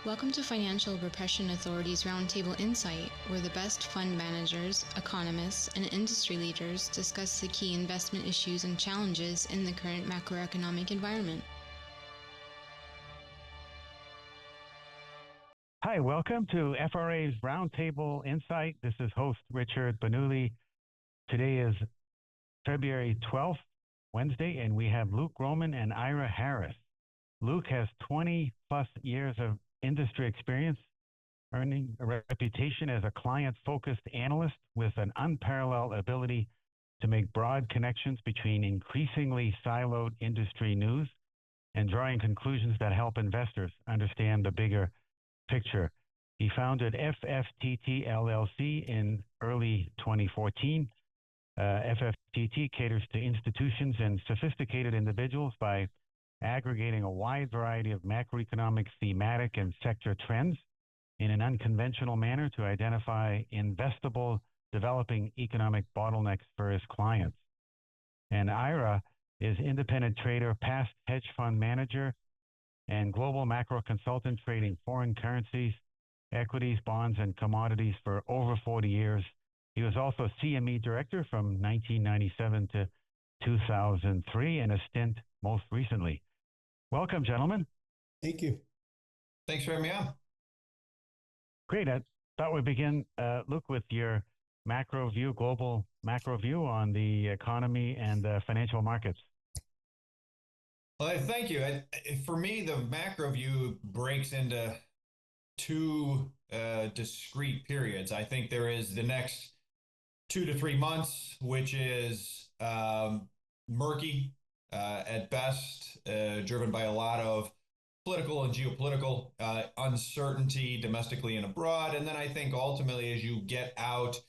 Welcome to Financial Repression Authority's Roundtable Insight, where the best fund managers, economists, and industry leaders discuss the key investment issues and challenges in the current macroeconomic environment. Hi, welcome to FRA's Roundtable Insight. This is host Richard Bernoulli. Today is February 12th, Wednesday, and we have Luke Gromen and Ira Harris. Luke has 20 plus years of industry experience, earning a reputation as a client-focused analyst with an unparalleled ability to make broad connections between increasingly siloed industry news and drawing conclusions that help investors understand the bigger picture. He founded FFTT LLC in early 2014. FFTT caters to institutions and sophisticated individuals by aggregating a wide variety of macroeconomic, thematic, and sector trends in an unconventional manner to identify investable, developing economic bottlenecks for his clients. And Ira is independent trader, past hedge fund manager, and global macro consultant trading foreign currencies, equities, bonds, and commodities for over 40 years. He was also CME director from 1997 to 2003 and a stint most recently. Welcome, gentlemen. Thank you. Thanks for having me on. Great. I thought we'd begin, Luke, with your macro view, global macro view on the economy and the financial markets. Well, thank you. For me, the macro view breaks into two discrete periods. I think there is the next 2 to 3 months, which is murky at best, driven by a lot of political and geopolitical uncertainty domestically and abroad. And then I think ultimately, as you get out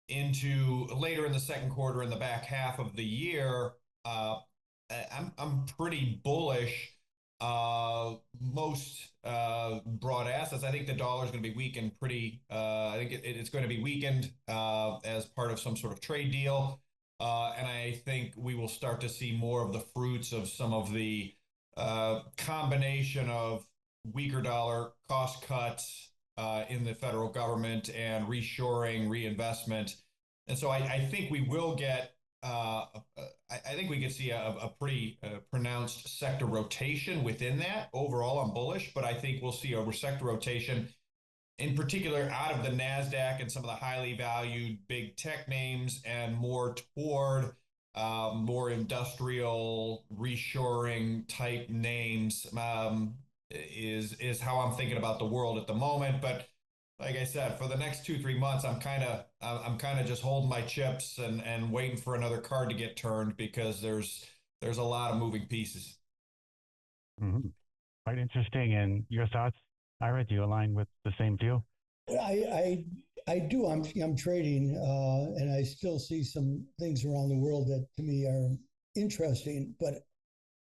into later in the second quarter and the back half of the year, I'm pretty bullish. Most broad assets. I think the dollar is going to be weakened pretty. I think it's going to be weakened as part of some sort of trade deal. And I think we will start to see more of the fruits of some of the combination of weaker dollar, cost cuts in the federal government, and reshoring, reinvestment. And so I think we will get, I think we could see a pretty pronounced sector rotation within that. Overall, I'm bullish, but I think we'll see a sector rotation in particular out of the NASDAQ and some of the highly valued big tech names and more toward more industrial reshoring type names is how I'm thinking about the world at the moment. But like I said, for the next 2-3 months, I'm kind of just holding my chips and waiting for another card to get turned because there's a lot of moving pieces. Mm-hmm. Quite interesting. And your thoughts, Ira, do you align with the same view? I do. I'm trading, and I still see some things around the world that to me are interesting. But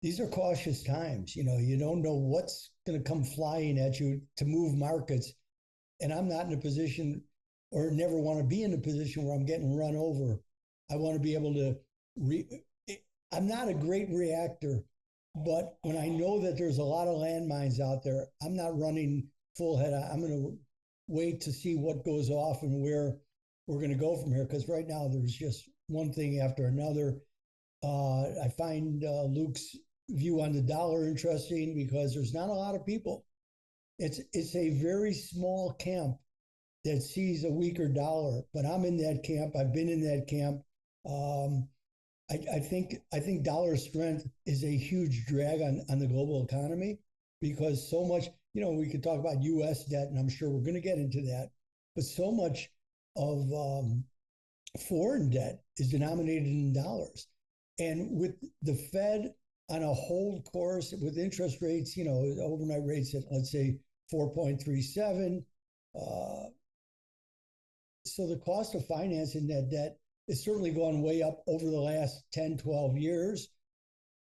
these are cautious times. You don't know what's going to come flying at you to move markets. And I'm not in a position, or never want to be in a position where I'm getting run over. I want to be able to. I'm not a great reactor. But when I know that there's a lot of landmines out there, I'm not running full head. I'm going to wait to see what goes off and where we're going to go from here. Because right now there's just one thing after another. I find Luke's view on the dollar interesting because there's not a lot of people. It's a very small camp that sees a weaker dollar. But I'm in that camp. I've been in that camp. I think dollar strength is a huge drag on the global economy because so much, we could talk about U.S. debt, and I'm sure we're going to get into that, but so much of foreign debt is denominated in dollars. And with the Fed on a hold course with interest rates, overnight rates at, let's say, 4.37. So the cost of financing that debt it's certainly gone way up over the last 10, 12 years.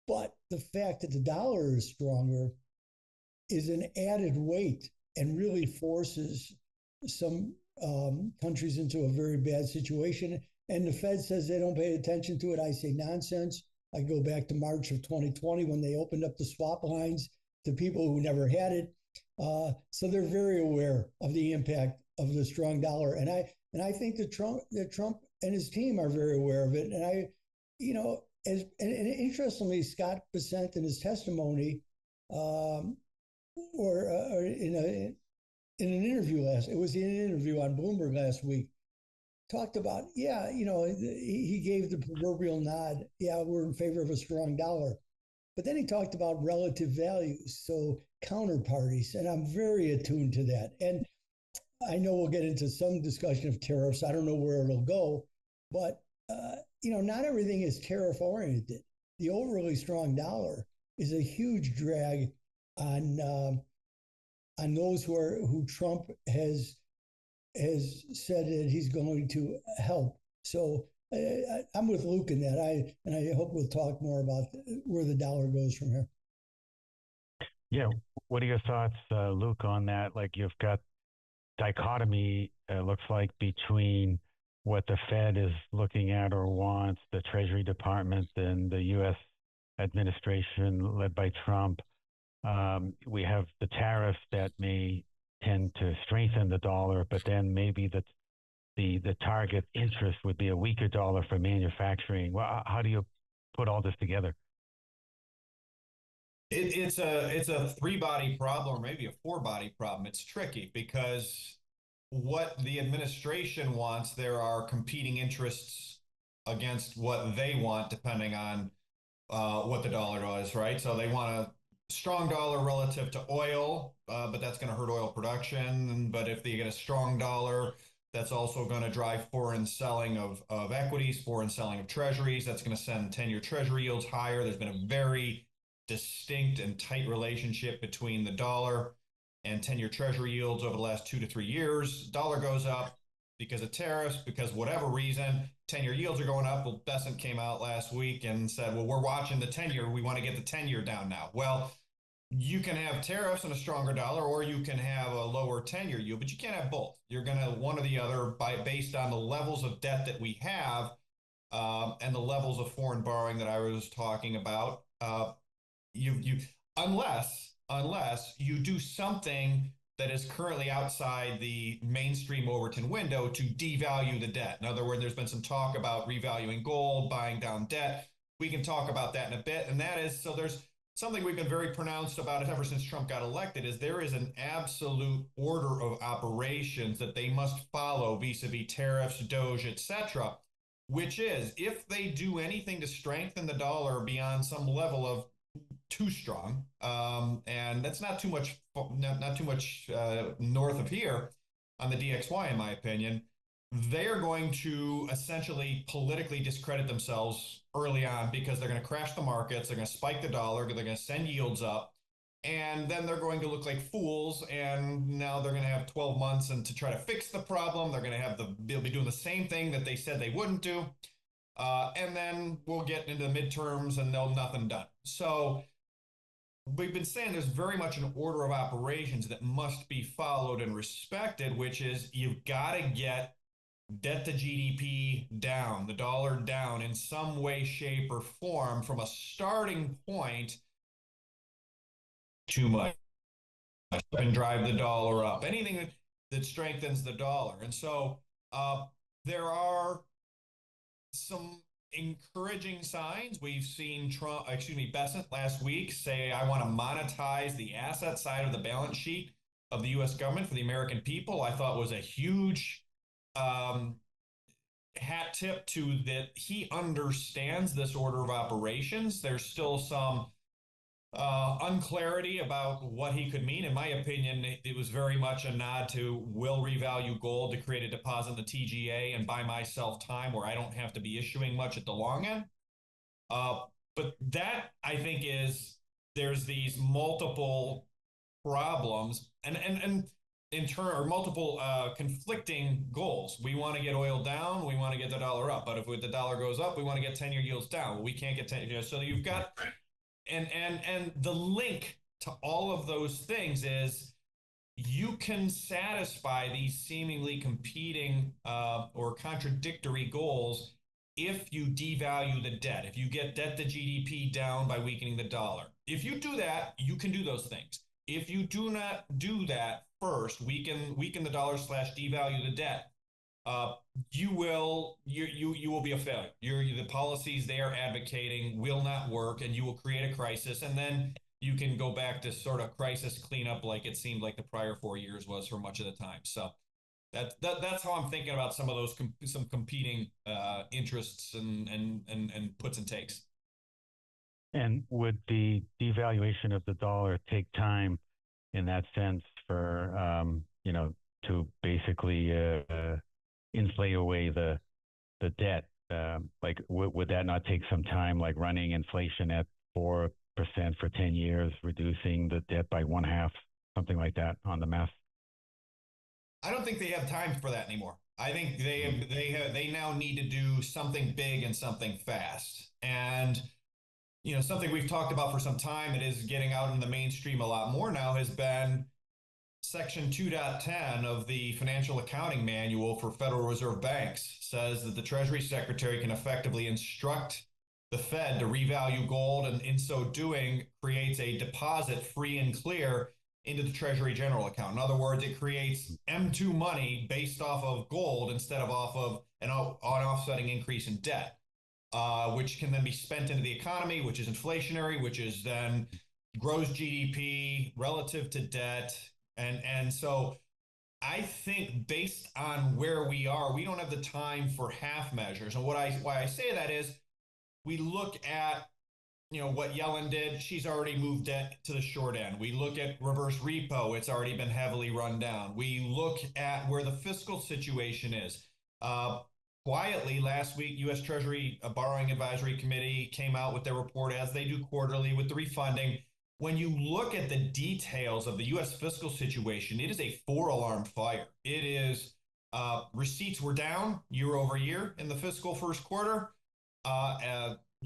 But the fact that the dollar is stronger is an added weight and really forces some countries into a very bad situation. And the Fed says they don't pay attention to it. I say nonsense. I go back to March of 2020 when they opened up the swap lines to people who never had it. So they're very aware of the impact of the strong dollar, and I think that Trump and his team are very aware of it. And and interestingly, Scott Bessent in his testimony, or in an interview it was in an interview on Bloomberg last week, talked about, he gave the proverbial nod. Yeah, we're in favor of a strong dollar. But then he talked about relative values, so counterparties, and I'm very attuned to that. And I know we'll get into some discussion of tariffs. I don't know where it'll go, but not everything is tariff oriented. The overly strong dollar is a huge drag on those who Trump has said that he's going to help. So I'm with Luke in that. I hope we'll talk more about where the dollar goes from here. Yeah. What are your thoughts, Luke, on that? Like, you've got dichotomy, looks like, between what the Fed is looking at or wants, the Treasury Department, and the U.S. administration led by Trump. We have the tariffs that may tend to strengthen the dollar, but then maybe the target interest would be a weaker dollar for manufacturing. Well, how do you put all this together? It's a three-body problem, or maybe a four-body problem. It's tricky because what the administration wants, there are competing interests against what they want, depending on what the dollar does, right? So they want a strong dollar relative to oil, but that's going to hurt oil production. But if they get a strong dollar, that's also going to drive foreign selling of equities, foreign selling of treasuries. That's going to send 10-year treasury yields higher. There's been a very distinct and tight relationship between the dollar and 10-year treasury yields over the last 2 to 3 years. Dollar goes up because of tariffs, because whatever reason, 10-year yields are going up. Well, Bessent came out last week and said, well, we're watching the 10-year. We want to get the 10-year down now. Well, you can have tariffs and a stronger dollar, or you can have a lower 10-year yield, but you can't have both. You're going to one or the other based on the levels of debt that we have and the levels of foreign borrowing that I was talking about. Unless you do something that is currently outside the mainstream Overton window to devalue the debt. In other words, there's been some talk about revaluing gold, buying down debt. We can talk about that in a bit. And that is, so there's something we've been very pronounced about ever since Trump got elected, is there is an absolute order of operations that they must follow vis-a-vis tariffs, Doge, etc., which is, if they do anything to strengthen the dollar beyond some level of too strong, and that's not too much north of here on the DXY, in my opinion, they're going to essentially politically discredit themselves early on, because they're going to crash the markets, they're going to spike the dollar, they're going to send yields up, and then they're going to look like fools. And now they're going to have 12 months and to try to fix the problem. They're going to they'll be doing the same thing that they said they wouldn't do. And then we'll get into the midterms and nothing done. So we've been saying there's very much an order of operations that must be followed and respected, which is, you've got to get debt to GDP down, the dollar down in some way, shape, or form from a starting point too much, and drive the dollar up. Anything that strengthens the dollar. And so there are some encouraging signs. We've seen Bessent last week say, I want to monetize the asset side of the balance sheet of the U.S. government for the American people. I thought was a huge hat tip to that. He understands this order of operations. There's still some unclarity about what he could mean. In my opinion, it was very much a nod to, will revalue gold to create a deposit in the TGA and buy myself time where I don't have to be issuing much at the long end. But that, I think, there's these multiple problems and in turn, or multiple conflicting goals. We want to get oil down, we want to get the dollar up, but if the dollar goes up, we want to get 10-year yields down. Well, we can't get 10-year. So you've got, and the link to all of those things is, you can satisfy these seemingly competing or contradictory goals if you devalue the debt, if you get debt to GDP down by weakening the dollar. If you do that, you can do those things. if you do not do that first, weaken the dollar slash devalue the debt, you will be a failure. The policies they are advocating will not work, and you will create a crisis, and then you can go back to sort of crisis cleanup like it seemed like the prior 4 years was for much of the time. So that's how I'm thinking about some of those some competing interests and puts and takes. And would the devaluation of the dollar take time in that sense for, to basically inflate away the debt? Like, would that not take some time, like running inflation at 4% for 10 years, reducing the debt by 1/2, something like that on the math? I don't think they have time for that anymore. I think they now need to do something big and something fast. And something we've talked about for some time, it is getting out in the mainstream a lot more now, has been Section 2.10 of the Financial Accounting Manual for Federal Reserve Banks says that the Treasury Secretary can effectively instruct the Fed to revalue gold, and in so doing creates a deposit free and clear into the Treasury General Account. In other words, it creates M2 money based off of gold instead of off of an offsetting increase in debt, which can then be spent into the economy, which is inflationary, which is then grows GDP relative to debt. And so I think based on where we are, we don't have the time for half measures. And why I say that is we look at what Yellen did. She's already moved debt to the short end. We look at reverse repo. It's already been heavily run down. We look at where the fiscal situation is. Quietly last week, U.S. Treasury Borrowing Advisory Committee came out with their report, as they do quarterly with the refunding. When you look at the details of the U.S. fiscal situation, it is a 4-alarm fire. It is receipts were down year over year in the fiscal first quarter.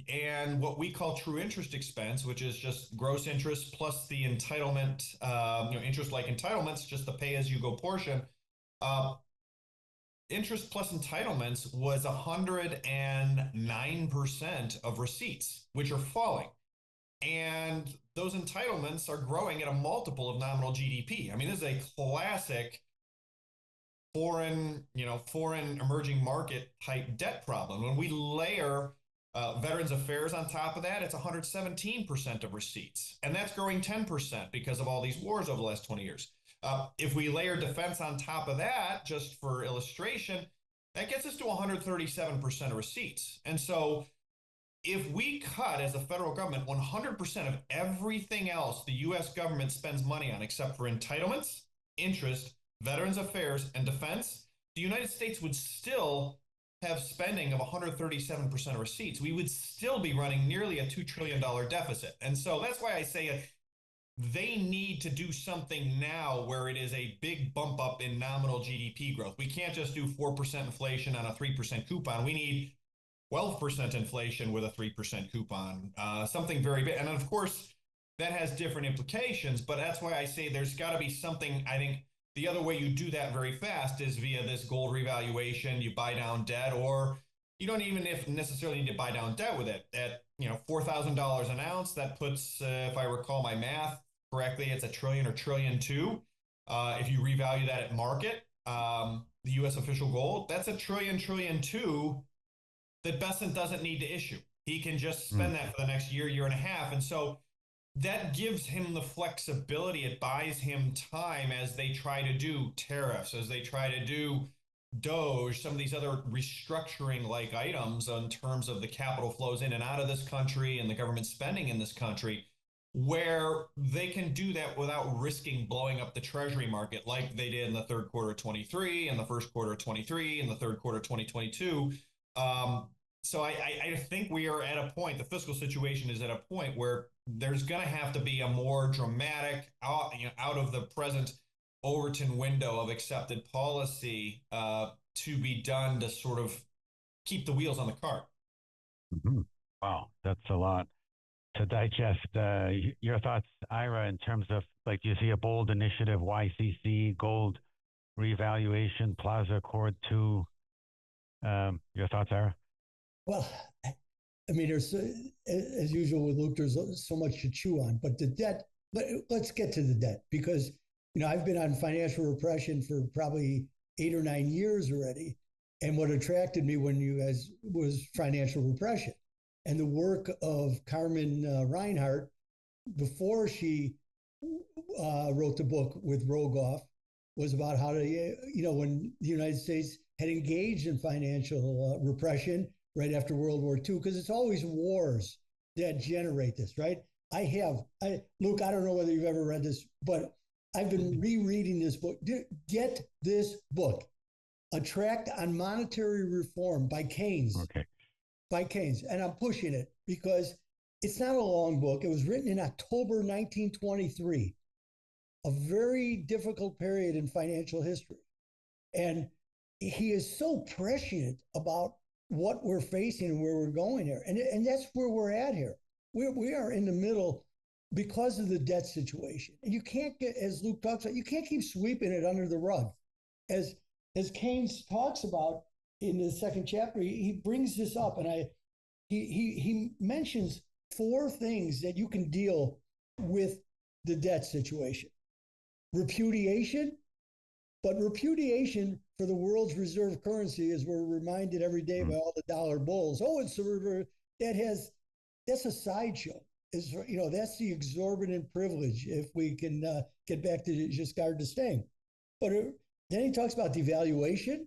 And what we call true interest expense, which is just gross interest plus the entitlement, interest like entitlements, just the pay-as-you-go portion. Interest plus entitlements was 109% of receipts, which are falling. And those entitlements are growing at a multiple of nominal GDP. I mean, this is a classic foreign emerging market type debt problem. When we layer Veterans Affairs on top of that, it's 117% of receipts. And that's growing 10% because of all these wars over the last 20 years. If we layer defense on top of that, just for illustration, that gets us to 137% of receipts. And so if we cut as a federal government 100% of everything else the U.S. government spends money on except for entitlements, interest, Veterans Affairs, and defense, the United States would still have spending of 137% of receipts. We would still be running nearly a $2 trillion deficit. And so that's why I say they need to do something now where it is a big bump up in nominal GDP growth. We can't just do 4% inflation on a 3% coupon. We need 12% inflation with a 3% coupon, something very big. And of course, that has different implications, but that's why I say there's got to be something. I think the other way you do that very fast is via this gold revaluation. You buy down debt, or you don't even necessarily need to buy down debt with it. At $4,000 an ounce, that puts, if I recall my math correctly, it's $1 trillion or $1.2 trillion. If you revalue that at market, the U.S. official gold, that's $1 trillion, $1.2 trillion that Bessent doesn't need to issue. He can just spend that for the next year, year and a half. And so that gives him the flexibility. It buys him time as they try to do tariffs, as they try to do Doge, some of these other restructuring like items in terms of the capital flows in and out of this country and the government spending in this country, where they can do that without risking blowing up the treasury market like they did in the third quarter of 23 and the first quarter of 23 and the third quarter of 2022. So I think we are at a point, the fiscal situation is at a point where there's going to have to be a more dramatic, out of the present Overton window of accepted policy to be done to sort of keep the wheels on the cart. Mm-hmm. Wow, that's a lot to digest. Your thoughts, Ira, in terms of, like, do you see a bold initiative, YCC, gold revaluation, Plaza Accord 2? Your thoughts, Ira? Well, I mean, there's, as usual with Luke, there's so much to chew on, but the debt let's get to the debt, because I've been on financial repression for probably 8 or 9 years already, and what attracted me when you guys was financial repression, and the work of Carmen Reinhart before she wrote the book with Rogoff was about how to, when the United States had engaged in financial repression right after World War II, because it's always wars that generate this, right? Luke, I don't know whether you've ever read this, but I've been rereading this book. Get this book, A Tract on Monetary Reform by Keynes. Okay. By Keynes. And I'm pushing it because it's not a long book. It was written in October 1923, a very difficult period in financial history. And he is so prescient about what we're facing and where we're going here. And that's where we're at here. We are in the middle because of the debt situation. And you can't get, as Luke talks about, you can't keep sweeping it under the rug. As Keynes talks about in the second chapter, he brings this up, and he mentions 4 things that you can deal with the debt situation. Repudiation, but repudiation for the world's reserve currency, as we're reminded every day by all the dollar bulls. Oh, it's the that's a sideshow. That's the exorbitant privilege, if we can get back to Giscard d'Estaing. But then he talks about devaluation,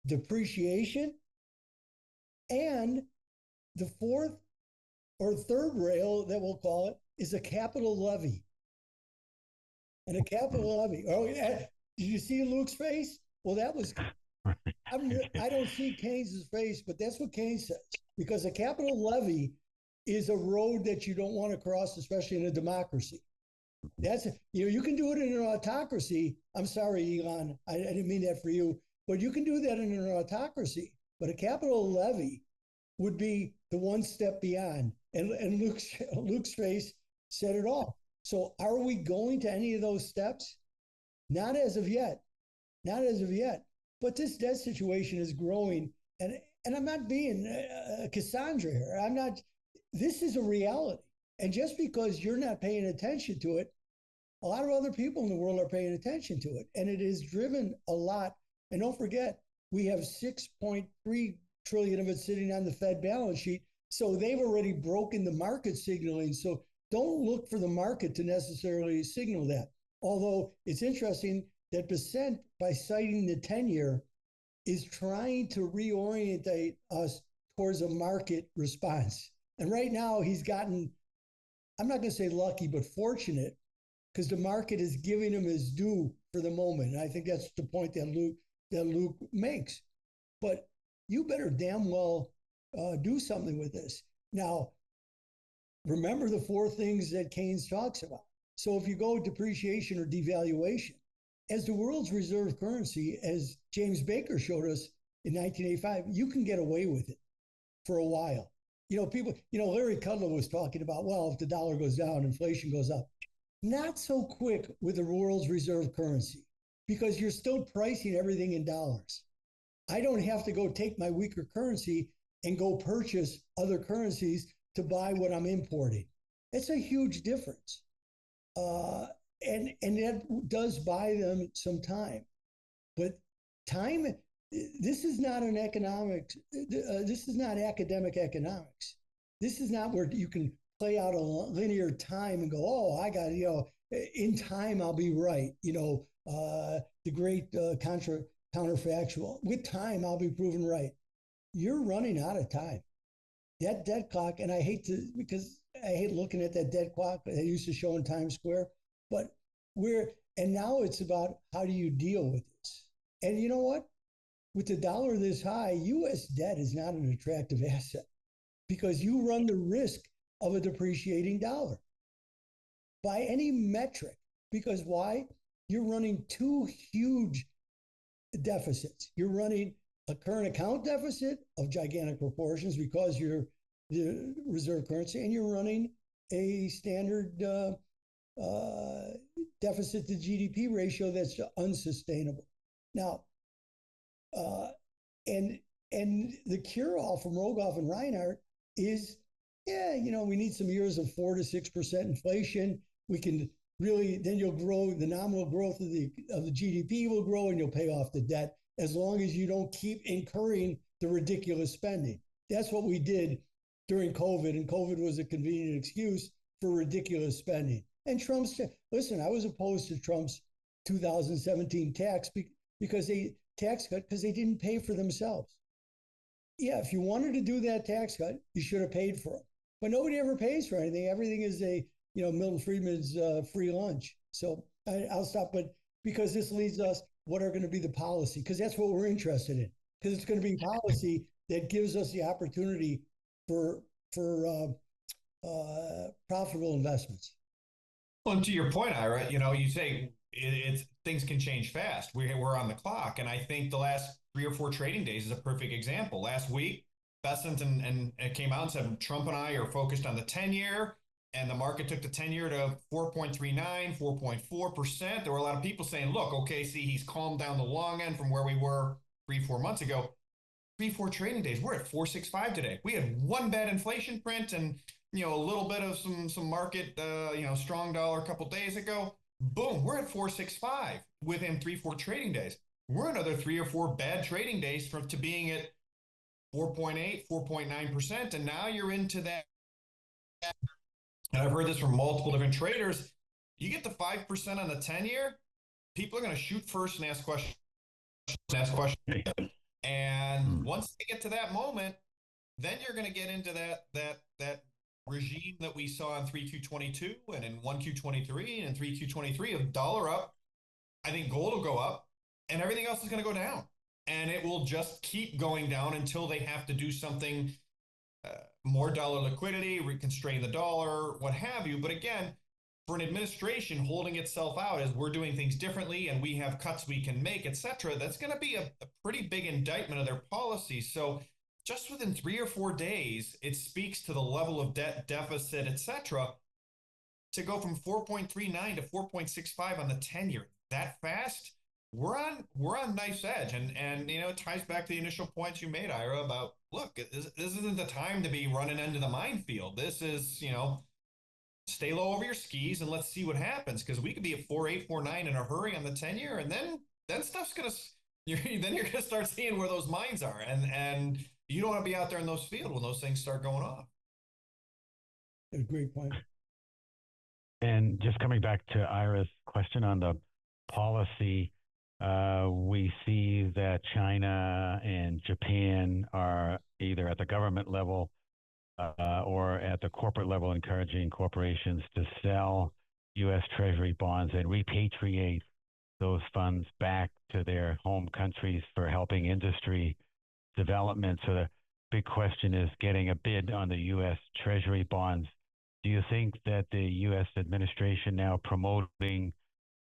depreciation, and the 4th or 3rd rail that we'll call it is a capital levy. And a capital levy. Oh, yeah. Did you see Luke's face? Well, that was, I don't see Keynes' face, but that's what Keynes says. Because a capital levy is a road that you don't want to cross, especially in a democracy. You can do it in an autocracy. I'm sorry, Elon, I didn't mean that for you, but you can do that in an autocracy. But a capital levy would be the one step beyond. And Luke's face said it all. So are we going to any of those steps? Not as of yet. Not as of yet. But this debt situation is growing. And I'm not being Cassandra here. This is a reality. And just because you're not paying attention to it, a lot of other people in the world are paying attention to it. And it is driven a lot. And don't forget, we have 6.3 trillion of it sitting on the Fed balance sheet. So they've already broken the market signaling. So don't look for the market to necessarily signal that. Although it's interesting that Besant, by citing the 10-year, is trying to reorientate us towards a market response. And right now he's gotten, I'm not going to say lucky, but fortunate, because the market is giving him his due for the moment. And I think that's the point that Luke makes. But you better damn well do something with this. Now, remember the 4 things that Keynes talks about. So if you go depreciation or devaluation, as the world's reserve currency, as James Baker showed us in 1985, you can get away with it for a while. Larry Kudlow was talking about, well, if the dollar goes down, inflation goes up. Not so quick with the world's reserve currency, because you're still pricing everything in dollars. I don't have to go take my weaker currency and go purchase other currencies to buy what I'm importing. It's a huge difference. And that does buy them some time. But time, this is not an economics, this is not academic economics. This is not where you can play out a linear time and go, oh, I got, in time I'll be right. The great counterfactual. With time, I'll be proven right. You're running out of time. That debt clock, and I hate looking at that debt clock that used to show in Times Square, but now it's about how do you deal with this? And you know what? With the dollar this high, U.S. debt is not an attractive asset, because you run the risk of a depreciating dollar by any metric. Because why? You're running 2 huge deficits. You're running a current account deficit of gigantic proportions because you're the reserve currency, and you're running a standard deficit to GDP ratio that's unsustainable. Now, and the cure-all from Rogoff and Reinhart is, we need some years of 4 to 6% inflation. we can really, then you'll grow, the nominal growth of the GDP will grow, and you'll pay off the debt, as long as you don't keep incurring the ridiculous spending. That's what we did during COVID, and COVID was a convenient excuse for ridiculous spending. And Trump's, listen, I was opposed to Trump's 2017 tax cut because they didn't pay for themselves. Yeah, if you wanted to do that tax cut, you should have paid for it. But nobody ever pays for anything. Everything is Milton Friedman's free lunch. So I'll stop. But because this leads us, what are going to be the policy? Because that's what we're interested in. Because it's going to be policy that gives us the opportunity for profitable investments. Well, and to your point, Ira, you say things can change fast. We're on the clock, and I think the last 3 or 4 trading days is a perfect example. Last week, Bessent and came out and said Trump and I are focused on the 10-year, and the market took the 10-year to 4.39, 4.4%. There were a lot of people saying, look, okay, see, he's calmed down the long end from where we were 3-4 months ago. 3-4 trading days, we're at 4.65 today. We had one bad inflation print and a little bit of some market, strong dollar a couple days ago. Boom, we're at 4.65 within 3-4 trading days. We're another 3 or 4 bad trading days to being at 4.8, 4.9%, and now you're into that. And I've heard this from multiple different traders. You get to 5% on the 10-year, people are going to shoot first and ask questions. And once they get to that moment, then you're going to get into that regime that we saw in 3Q22 and in 1Q23 and 3Q23 of dollar up. I think gold will go up and everything else is going to go down. And it will just keep going down until they have to do something, more dollar liquidity, reconstrain the dollar, what have you. But again, for an administration holding itself out as we're doing things differently and we have cuts we can make, et cetera, that's going to be a pretty big indictment of their policy. So just within 3 or 4 days, it speaks to the level of debt deficit, et cetera, to go from 4.39 to 4.65 on the 10-year that fast. We're on knife's edge, and it ties back to the initial points you made, Ira, about look, this isn't the time to be running into the minefield. This is stay low over your skis and let's see what happens, because we could be at 4.8, 4.9 in a hurry on the 10-year, and then stuff's you're gonna start seeing where those mines are, and you don't want to be out there in those fields when those things start going off. A great point. And just coming back to Ira's question on the policy, we see that China and Japan are either at the government level or at the corporate level encouraging corporations to sell U.S. Treasury bonds and repatriate those funds back to their home countries for helping industry development. So the big question is getting a bid on the U.S. Treasury bonds. Do you think that the U.S. administration now promoting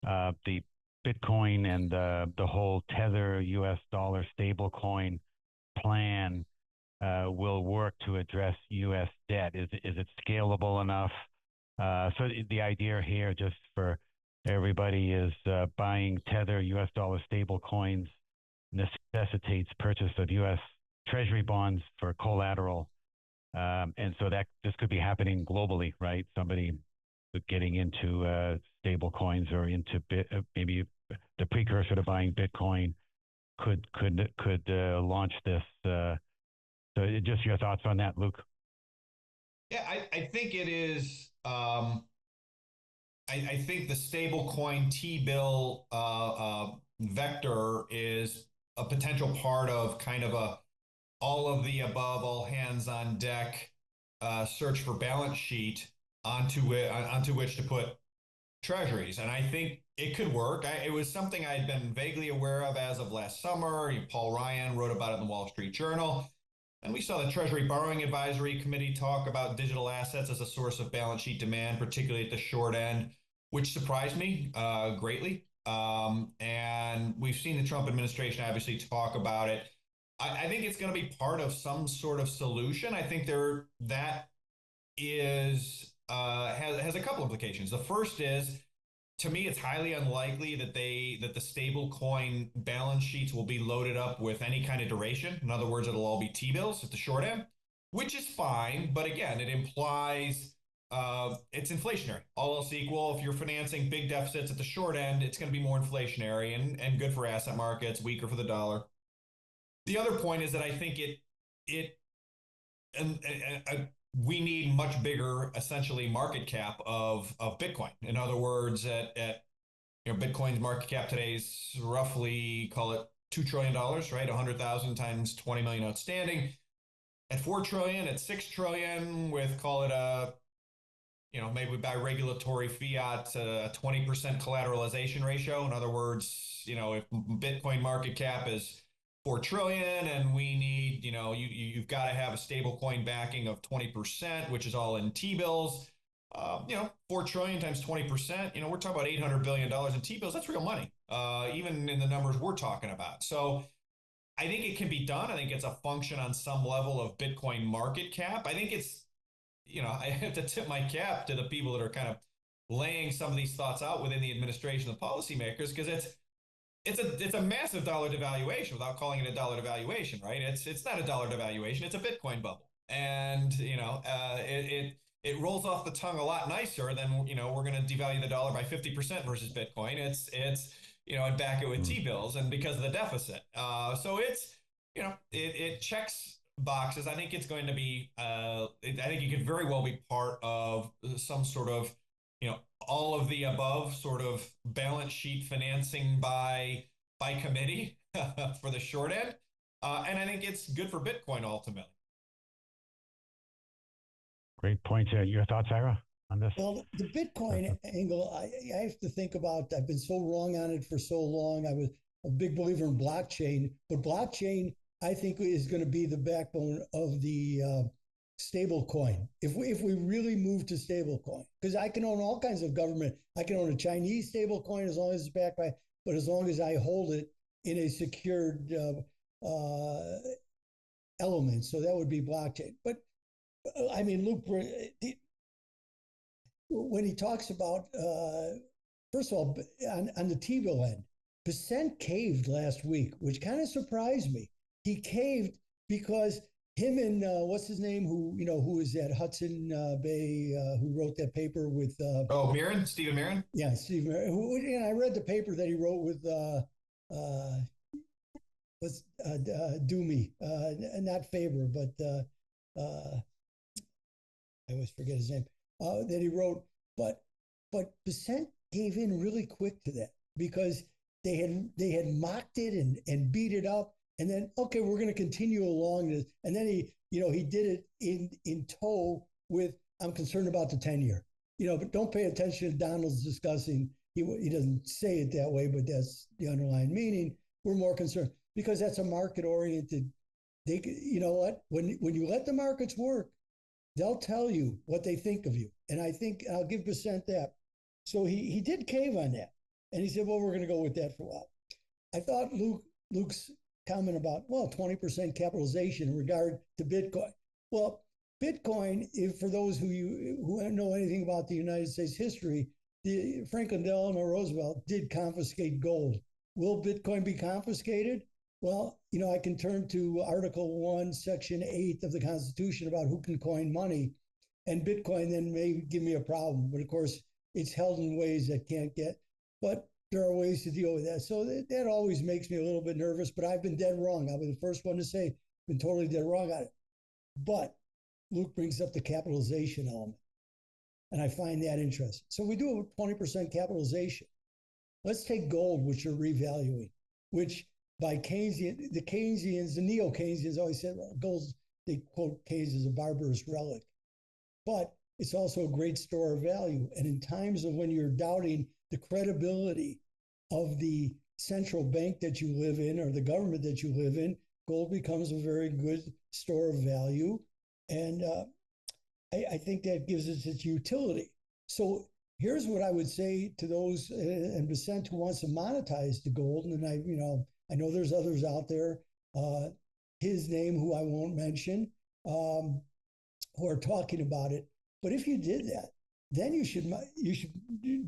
the Bitcoin and the whole Tether U.S. dollar stablecoin plan will work to address U.S. debt? Is it scalable enough? So the idea here, just for everybody, is buying Tether U.S. dollar stablecoins necessitates purchase of U.S. Treasury bonds for collateral. And so that this could be happening globally, right? Somebody getting into stable coins or into maybe the precursor to buying Bitcoin could launch this. So just your thoughts on that, Luke? Yeah, I think it is. I think the stablecoin T-bill vector is a potential part of kind of a all of the above, all hands on deck search for balance sheet onto which to put treasuries. And I think it could work. It was something I'd been vaguely aware of as of last summer. Paul Ryan wrote about it in the Wall Street Journal. And we saw the Treasury Borrowing Advisory Committee talk about digital assets as a source of balance sheet demand, particularly at the short end, which surprised me greatly. And we've seen the Trump administration obviously talk about it. I think it's going to be part of some sort of solution. I think that is has a couple implications. The first is, to me, it's highly unlikely that the stable coin balance sheets will be loaded up with any kind of duration. In other words, it'll all be T-bills at the short end, which is fine. But again, it implies it's inflationary. All else equal, if you're financing big deficits at the short end, it's going to be more inflationary and good for asset markets, weaker for the dollar. The other point is that I think we need much bigger, essentially, market cap of Bitcoin. In other words, Bitcoin's market cap today is roughly, call it $2 trillion, right? 100,000 times 20 million outstanding. At 4 trillion, at 6 trillion, with, call it maybe by regulatory fiat, a 20% collateralization ratio. In other words, if Bitcoin market cap is 4 trillion and we need, you've got to have a stable coin backing of 20%, which is all in T-bills. 4 trillion times 20%, we're talking about $800 billion in T-bills. That's real money, even in the numbers we're talking about. So I think it can be done. I think it's a function on some level of Bitcoin market cap. I think it's, I have to tip my cap to the people that are kind of laying some of these thoughts out within the administration, the policymakers, because it's a massive dollar devaluation without calling it a dollar devaluation, right? It's not a dollar devaluation. It's a Bitcoin bubble. And, it rolls off the tongue a lot nicer than, we're going to devalue the dollar by 50% versus Bitcoin. It's and back it with T-bills and because of the deficit. So it checks boxes. I think it's going to be, I think it could very well be part of some sort of, all of the above sort of balance sheet financing by committee for the short end. And I think it's good for Bitcoin ultimately. Great point. Your thoughts, Ira, on this? Well, the Bitcoin angle, I have to think about. I've been so wrong on it for so long. I was a big believer in blockchain, but blockchain, I think, is going to be the backbone of the stable coin. If we really move to stable coin, because I can own all kinds of government. I can own a Chinese stable coin as long as it's backed by, but as long as I hold it in a secured element. So that would be blockchain. But I mean, Luke, when he talks about, first of all, on the T-bill end, percent caved last week, which kind of surprised me. He caved because him and what's his name, who was at Hudson Bay, who wrote that paper with Mirren, Stephen Mirren. Yeah, Stephen Mirren. I read the paper that he wrote with Doomy, not Faber, but I always forget his name, that he wrote, but Percent gave in really quick to that because they had mocked it and beat it up, and then okay, we're going to continue along this, and then he did it in tow with, I'm concerned about the 10-year, but don't pay attention to Donald's discussing. He doesn't say it that way, but that's the underlying meaning. We're more concerned because that's a market oriented. You know what? When you let the markets work, they'll tell you what they think of you. And I think I'll give Percent that. So he did cave on that. And he said, well, we're going to go with that for a while. I thought Luke's comment about, 20% capitalization in regard to Bitcoin. Well, Bitcoin, for those who know anything about the United States history, Franklin Delano Roosevelt did confiscate gold. Will Bitcoin be confiscated? Well, I can turn to Article 1, Section 8 of the Constitution about who can coin money, and Bitcoin then may give me a problem. But of course, it's held in ways that can't get, but there are ways to deal with that. So that always makes me a little bit nervous, but I've been dead wrong. I'll be the first one to say, been totally dead wrong on it. But Luke brings up the capitalization element, and I find that interesting. So we do a 20% capitalization. Let's take gold, which you're revaluing, which by the Keynesians, the neo-Keynesians always said, well, gold, they quote Keynes as a barbarous relic, but it's also a great store of value. And in times of when you're doubting the credibility of the central bank that you live in or the government that you live in, gold becomes a very good store of value. And I think that gives us its utility. So here's what I would say to those and Percent who wants to monetize the gold. And I know there's others out there, his name, who I won't mention, who are talking about it. But if you did that, then you should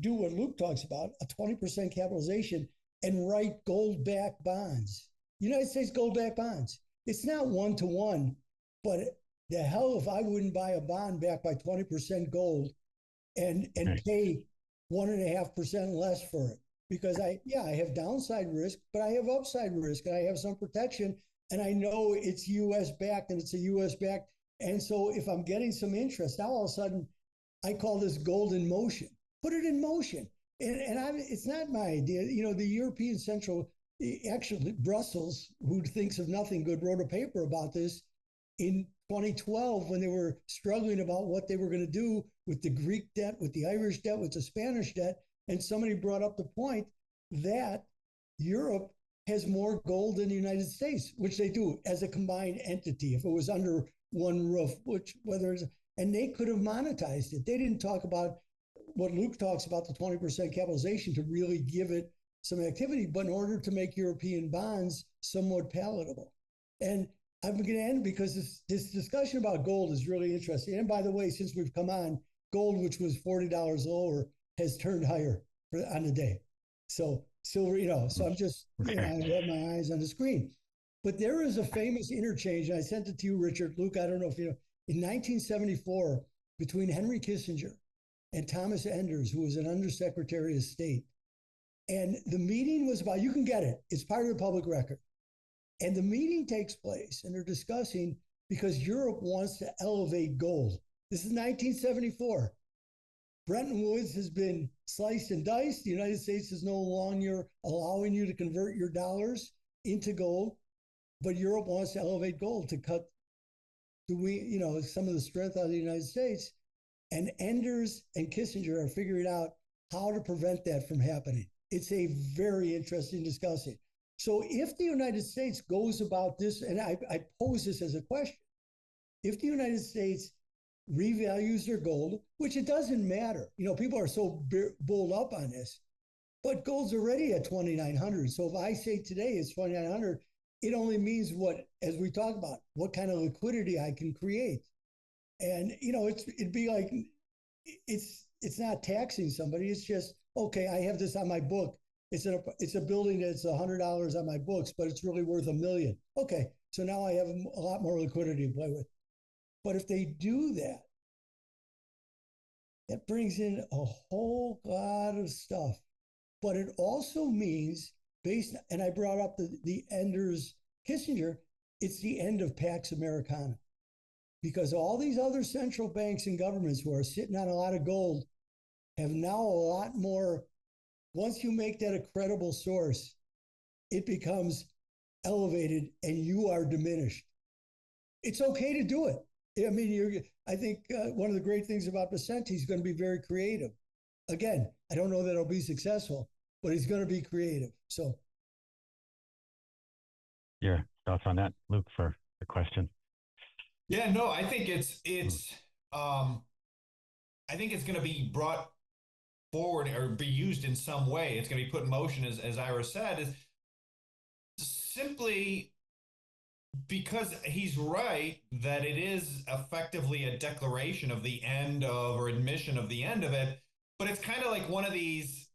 do what Luke talks about, a 20% capitalization, and write gold-backed bonds. United States gold-backed bonds. It's not 1-to-1, but the hell if I wouldn't buy a bond backed by 20% gold and pay 1.5% less for it. Because I have downside risk, but I have upside risk and I have some protection. And I know it's US backed and it's a US backed. And so if I'm getting some interest, now all of a sudden I call this gold in motion. Put it in motion. It's not my idea. The European Central, actually Brussels, who thinks of nothing good, wrote a paper about this in 2012 when they were struggling about what they were going to do with the Greek debt, with the Irish debt, with the Spanish debt. And somebody brought up the point that Europe has more gold than the United States, which they do as a combined entity. If it was under one roof, and they could have monetized it. They didn't talk about what Luke talks about, the 20% capitalization, to really give it some activity, but in order to make European bonds somewhat palatable. And I'm going to end because this discussion about gold is really interesting. And by the way, since we've come on, gold, which was $40 lower, has turned higher on the day. So silver, so I'm just, I have my eyes on the screen. But there is a famous interchange, and I sent it to you, Richard. Luke, I don't know if you know, in 1974, between Henry Kissinger and Thomas Enders, who was an Undersecretary of State. And the meeting was about, you can get it, it's part of the public record. And the meeting takes place, and they're discussing, because Europe wants to elevate gold. This is 1974. Bretton Woods has been sliced and diced. The United States is no longer allowing you to convert your dollars into gold, but Europe wants to elevate gold to cut some of the strength out of the United States. And Enders and Kissinger are figuring out how to prevent that from happening. It's a very interesting discussion. So if the United States goes about this, and I pose this as a question, if the United States revalues their gold, which it doesn't matter, people are so bulled up on this, but gold's already at 2,900. So if I say today it's 2,900, it only means what, as we talk about, what kind of liquidity I can create. And, it'd be like, it's not taxing somebody. It's just, okay, I have this on my book. It's a building that's $100 on my books, but it's really worth $1 million. Okay, so now I have a lot more liquidity to play with. But if they do that, that brings in a whole lot of stuff. But it also means, and I brought up the Enders Kissinger, it's the end of Pax Americana. Because all these other central banks and governments who are sitting on a lot of gold have now a lot more. Once you make that a credible source, it becomes elevated and you are diminished. It's okay to do it. I mean, I think one of the great things about Vicente, he's going to be very creative. Again, I don't know that it'll be successful, but he's going to be creative. So, your thoughts on that, Luke, for the question? Yeah, no, I think I think it's going to be brought forward or be used in some way. It's going to be put in motion, as Ira said, is simply because he's right that it is effectively a declaration of the end of, or admission of the end of it. But it's kind of like one of these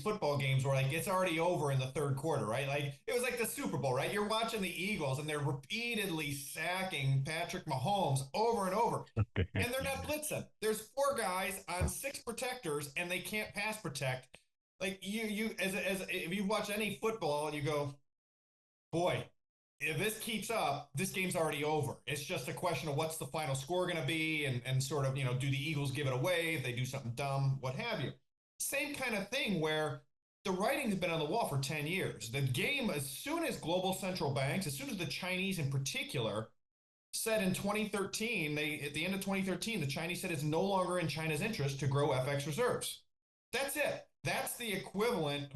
football games where, like, it's already over in the third quarter, right? Like, it was like the Super Bowl, right? You're watching the Eagles and they're repeatedly sacking Patrick Mahomes over and over. And they're not blitzing. There's 4 guys on 6 protectors and they can't pass protect. Like, if you watch any football, you go, boy, if this keeps up, this game's already over. It's just a question of what's the final score going to be, and sort of, do the Eagles give it away if they do something dumb, what have you. Same kind of thing where the writing's been on the wall for 10 years. The game, as soon as global central banks, as soon as the Chinese in particular said in 2013, at the end of 2013, the Chinese said it's no longer in China's interest to grow FX reserves. That's it. That's the equivalent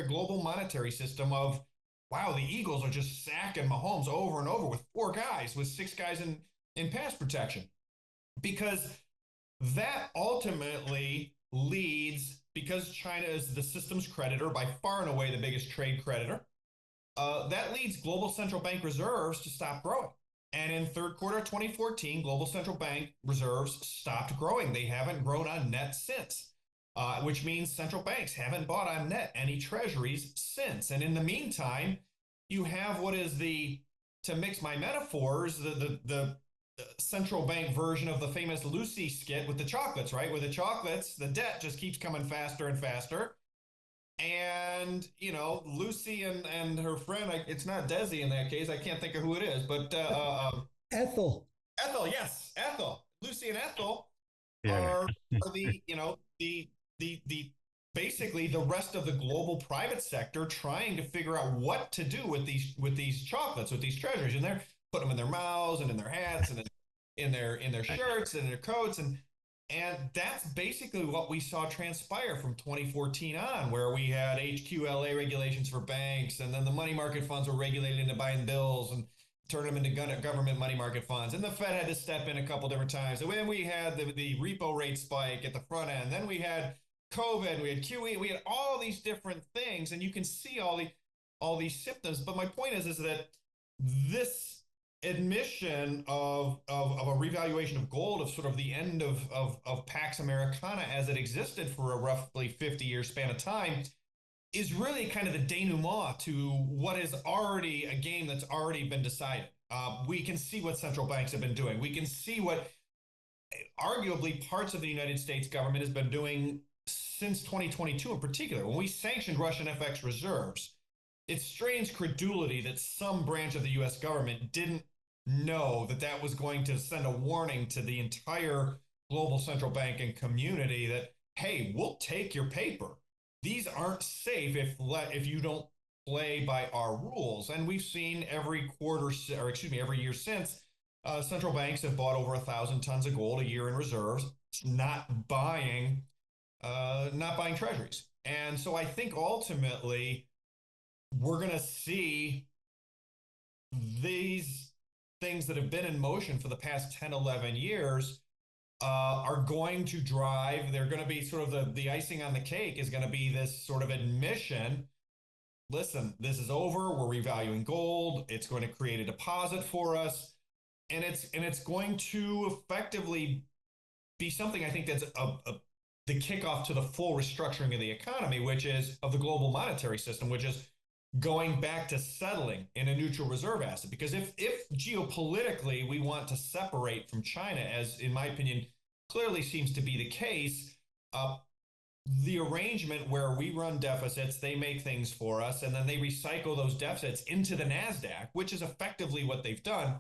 global monetary system of, wow, the Eagles are just sacking Mahomes over and over with 4 guys, with 6 guys in pass protection. Because that ultimately leads, because China is the system's creditor, by far and away the biggest trade creditor, that leads global central bank reserves to stop growing. And in third quarter of 2014, global central bank reserves stopped growing. They haven't grown on net since, which means central banks haven't bought on net any treasuries since. And in the meantime, you have what is to mix my metaphors, the central bank version of the famous Lucy skit with the chocolates, right? Where the chocolates, the debt just keeps coming faster and faster. And, you know, Lucy and her friend, it's not Desi in that case. I can't think of who it is, but Ethel. Ethel, yes, Ethel. Lucy and Ethel Yeah. are the, you know, the basically the rest of the global private sector trying to figure out what to do with these chocolates, with these treasuries, and they're putting them in their mouths and in their hats and in their shirts and in their coats, and that's basically what we saw transpire from 2014 on, where we had HQLA regulations for banks, and then the money market funds were regulated into buying bills and turn them into government money market funds. And the Fed had to step in a couple different times. And then we had the repo rate spike at the front end. Then we had COVID, we had QE, we had all these different things. And you can see all these symptoms. But my point is that this admission of a revaluation of gold, of sort of the end of Pax Americana as it existed for a roughly 50-year span of time, is really kind of the denouement to what is already a game that's already been decided. We can see what central banks have been doing. We can see what arguably parts of the United States government has been doing since 2022 in particular. When we sanctioned Russian FX reserves, it strains credulity that some branch of the US government didn't know that that was going to send a warning to the entire global central banking community that, hey, we'll take your paper. These aren't safe if you don't play by our rules. And we've seen every year since, central banks have bought over 1,000 tons of gold a year in reserves, not buying treasuries. And so I think ultimately we're going to see these things that have been in motion for the past 10, 11 years are going to drive, they're going to be sort of the icing on the cake is going to be this sort of admission. Listen, this is over. We're revaluing gold. It's going to create a deposit for us. And it's going to effectively be something I think that's the kickoff to the full restructuring of the economy, which is of the global monetary system, which is going back to settling in a neutral reserve asset. Because if geopolitically we want to separate from China, as in my opinion clearly seems to be the case, the arrangement where we run deficits, they make things for us, and then they recycle those deficits into the NASDAQ, which is effectively what they've done,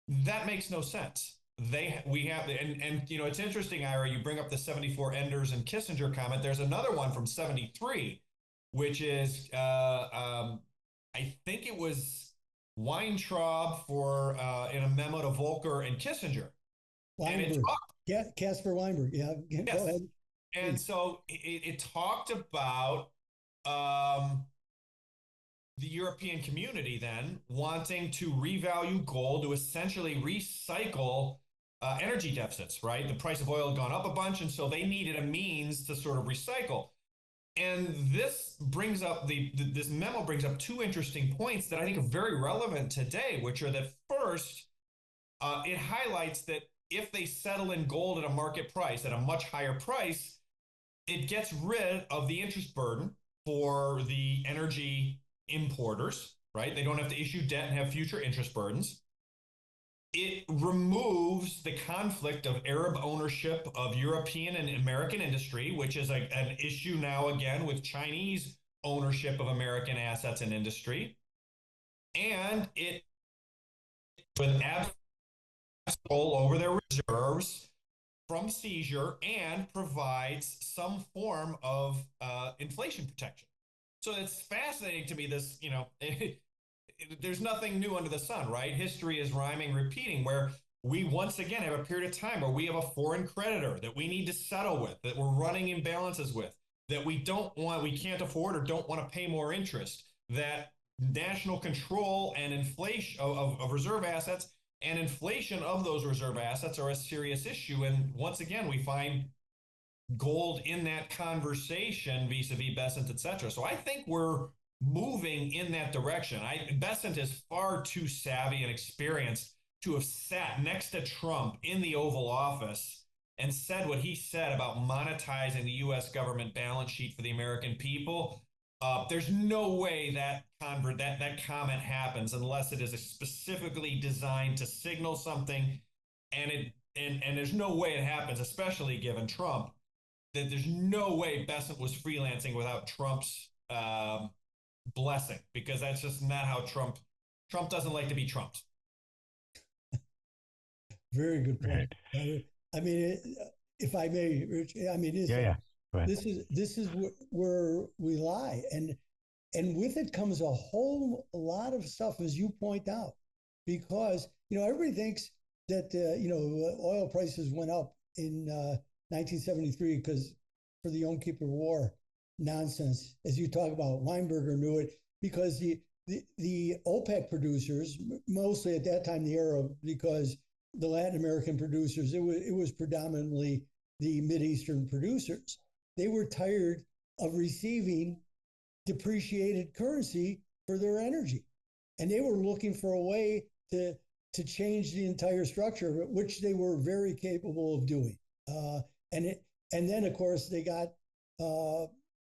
that makes no sense. We have, and you know, it's interesting, Ira, you bring up the 74 Enders and Kissinger comment. There's another one from 73, which is, I think it was Weintraub in a memo to Volcker and Kissinger. Weinberg. Yeah, Casper Weinberg. Yeah, yes. Go ahead. And so it talked about the European community then wanting to revalue gold to essentially recycle energy deficits, right? The price of oil had gone up a bunch, and so they needed a means to sort of recycle. And this brings up this memo brings up two interesting points that I think are very relevant today, which are that first, it highlights that if they settle in gold at a market price, at a much higher price, it gets rid of the interest burden for the energy importers, right? They don't have to issue debt and have future interest burdens. It removes the conflict of Arab ownership of European and American industry, which is an issue now again with Chinese ownership of American assets and industry. And it with absolute control over their reserves from seizure and provides some form of inflation protection. So it's fascinating to me, this, you know, there's nothing new under the sun, right? History is rhyming, repeating, where we once again have a period of time where we have a foreign creditor that we need to settle with, that we're running imbalances with, that we can't afford or don't want to pay more interest, that national control and inflation of reserve assets and inflation of those reserve assets are a serious issue. And once again, we find gold in that conversation vis-a-vis Besant, et cetera. So I think we're moving in that direction. Besant is far too savvy and experienced to have sat next to Trump in the Oval Office and said what he said about monetizing the U.S. government balance sheet for the American people. There's no way that comment happens unless it is specifically designed to signal something and there's no way it happens, especially given Trump, that there's no way Besant was freelancing without Trump's blessing, because that's just not how Trump doesn't like to be trumped. Very good point. Right. I mean, if I may, Rich, I mean, this is where we lie, and with it comes a whole lot of stuff, as you point out, because everybody thinks that oil prices went up in 1973 because for the Yom Kippur War nonsense, as you talk about. Weinberger knew it because the OPEC producers, mostly at that time the Arab, because the Latin American producers, it was predominantly the Mideastern producers. They were tired of receiving depreciated currency for their energy, and they were looking for a way to change the entire structure of it, which they were very capable of doing. And then of course they got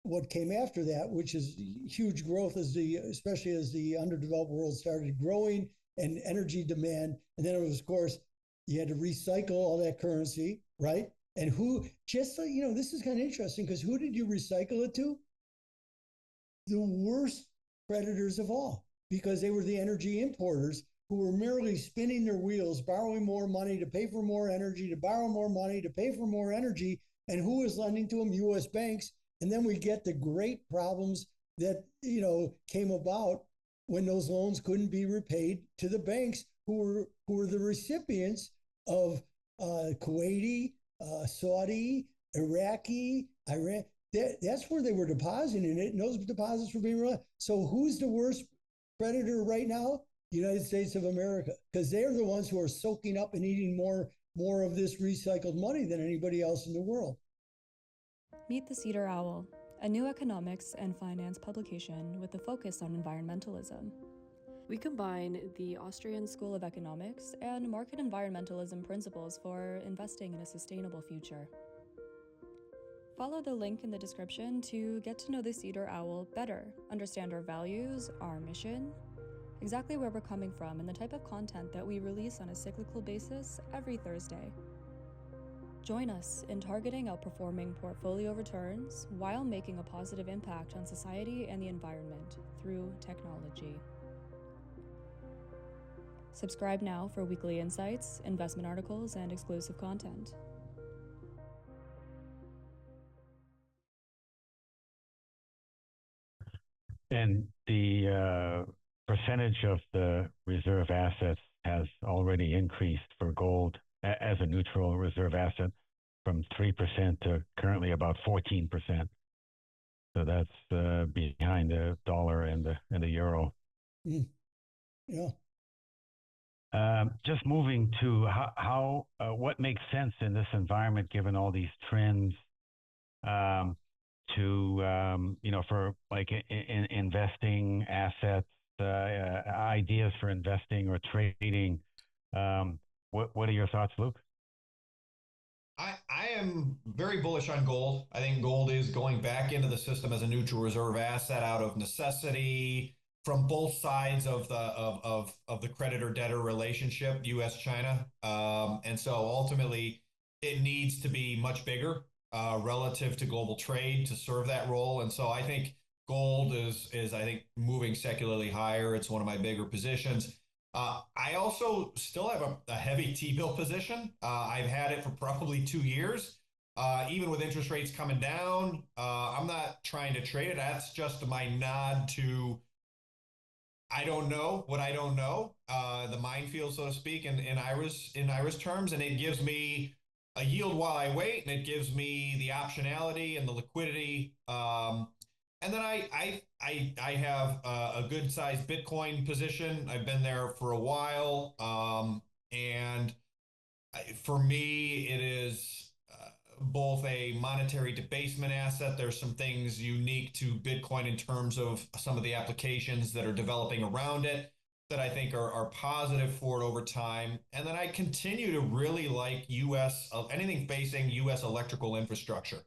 what came after that, which is huge growth especially as the underdeveloped world started growing and energy demand. And then it was, of course, you had to recycle all that currency, right? And this is kind of interesting, because who did you recycle it to? The worst predators of all, because they were the energy importers who were merely spinning their wheels, borrowing more money to pay for more energy, to borrow more money to pay for more energy. And who was lending to them? U.S. banks. And then we get the great problems that came about when those loans couldn't be repaid to the banks, who were the recipients of Kuwaiti, Saudi, Iraqi, Iran. That's where they were depositing it, and those deposits were being run. So who's the worst predator right now? United States of America, because they're the ones who are soaking up and eating more of this recycled money than anybody else in the world. Meet the Cedar Owl, a new economics and finance publication with a focus on environmentalism. We combine the Austrian School of Economics and Market Environmentalism principles for investing in a sustainable future. Follow the link in the description to get to know the Cedar Owl better, understand our values, our mission, exactly where we're coming from, and the type of content that we release on a cyclical basis every Thursday. Join us in targeting outperforming portfolio returns while making a positive impact on society and the environment through technology. Subscribe now for weekly insights, investment articles, and exclusive content. And the percentage of the reserve assets has already increased for gold as a neutral reserve asset from 3% to currently about 14%. So that's behind the dollar and the euro. Mm. Yeah. Just moving to how what makes sense in this environment, given all these trends, for like in investing assets, ideas for investing or trading. What are your thoughts, Luke? I am very bullish on gold. I think gold is going back into the system as a neutral reserve asset out of necessity from both sides of the creditor-debtor relationship, U.S.-China. And so ultimately, it needs to be much bigger relative to global trade to serve that role. And so I think gold is I think moving secularly higher. It's one of my bigger positions. I also still have a heavy T-bill position. I've had it for probably 2 years. Even with interest rates coming down, I'm not trying to trade it. That's just my nod to I don't know what I don't know, the minefield, so to speak, in Ira's terms, and it gives me a yield while I wait, and it gives me the optionality and the liquidity. And then I have a good sized Bitcoin position. I've been there for a while, and for me, it is both a monetary debasement asset. There's some things unique to Bitcoin in terms of some of the applications that are developing around it that I think are positive for it over time. And then I continue to really like anything facing U.S. electrical infrastructure.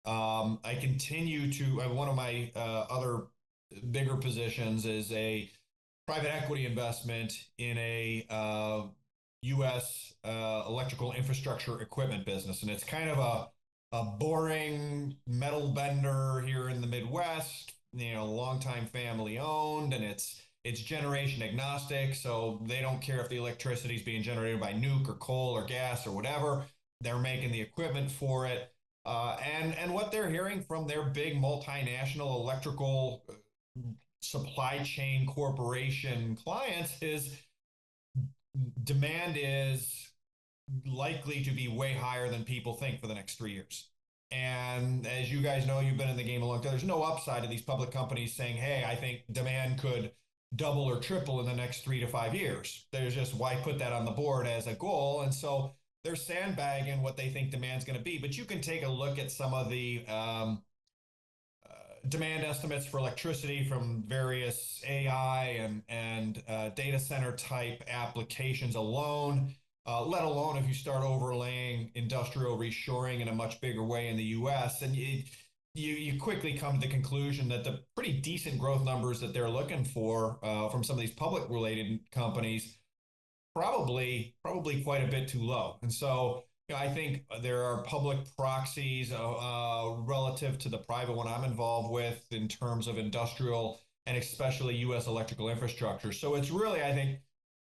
I continue to, one of my other bigger positions is a private equity investment in a U.S. Electrical infrastructure equipment business. And it's kind of a boring metal bender here in the Midwest, longtime family owned, and it's generation agnostic. So they don't care if the electricity is being generated by nuke or coal or gas or whatever. They're making the equipment for it. And what they're hearing from their big multinational electrical supply chain corporation clients is demand is likely to be way higher than people think for the next 3 years. And as you guys know, you've been in the game a long time, there's no upside to these public companies saying, hey, I think demand could double or triple in the next 3 to 5 years. There's just, why put that on the board as a goal? And so they're sandbagging what they think demand's going to be. But you can take a look at some of the demand estimates for electricity from various AI and data center type applications alone, let alone if you start overlaying industrial reshoring in a much bigger way in the US. And you quickly come to the conclusion that the pretty decent growth numbers that they're looking for from some of these public related companies probably quite a bit too low. And so I think there are public proxies relative to the private one I'm involved with in terms of industrial and especially U.S. electrical infrastructure. So it's really, I think,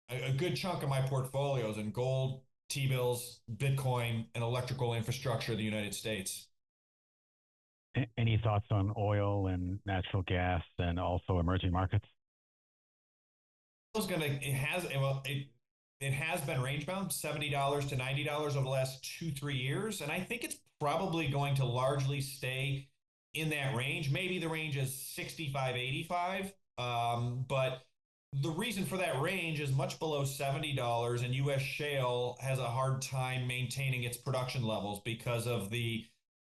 a good chunk of my portfolios in gold, T-bills, Bitcoin, and electrical infrastructure of the United States. Any thoughts on oil and natural gas and also emerging markets? It has been range bound, $70 to $90 over the last 2-3 years. And I think it's probably going to largely stay in that range. Maybe the range is 65, 85. But the reason for that range is much below $70, and U.S. shale has a hard time maintaining its production levels because of the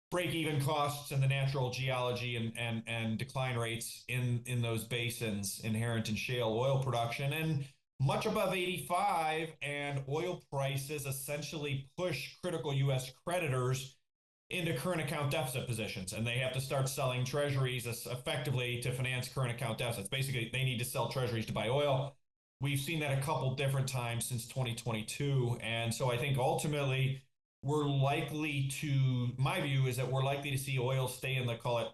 break-even costs and the natural geology and decline rates in those basins inherent in shale oil production. And much above 85, and oil prices essentially push critical U.S. creditors into current account deficit positions, and they have to start selling treasuries effectively to finance current account deficits. Basically, they need to sell treasuries to buy oil. We've seen that a couple different times since 2022, and so I think ultimately my view is that we're likely to see oil stay in the, call it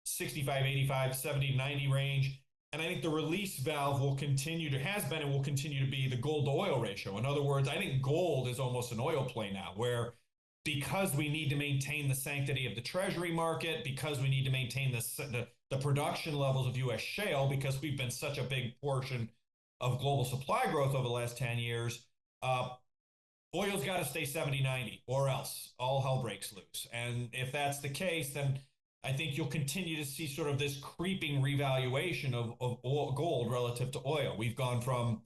65, 85, 70, 90 range. And I think the release valve has been and will continue to be the gold to oil ratio. In other words, I think gold is almost an oil play now, where because we need to maintain the sanctity of the treasury market, because we need to maintain the production levels of U.S. shale, because we've been such a big portion of global supply growth over the last 10 years, oil's got to stay 70, 90, or else all hell breaks loose. And if that's the case, then I think you'll continue to see sort of this creeping revaluation of gold relative to oil. We've gone from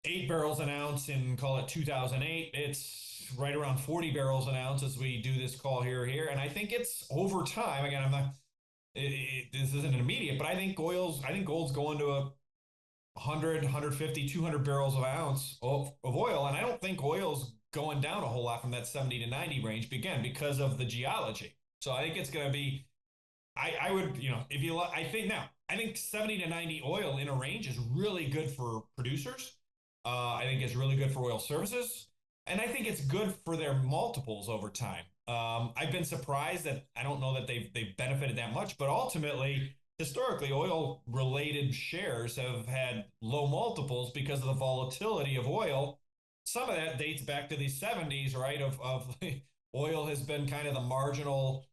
8 barrels an ounce in, call it 2008. It's right around 40 barrels an ounce as we do this call here. And I think it's over time. Again, this isn't an immediate, but I think gold's going to 100, 150, 200 barrels of ounce of oil. And I don't think oil's going down a whole lot from that 70 to 90 range, again, because of the geology. So I think it's going to be, I think 70 to 90 oil in a range is really good for producers. I think it's really good for oil services. And I think it's good for their multiples over time. I've been surprised that I don't know that they've benefited that much, but ultimately, historically, oil related shares have had low multiples because of the volatility of oil. Some of that dates back to the 70s, right? Of oil has been kind of the marginal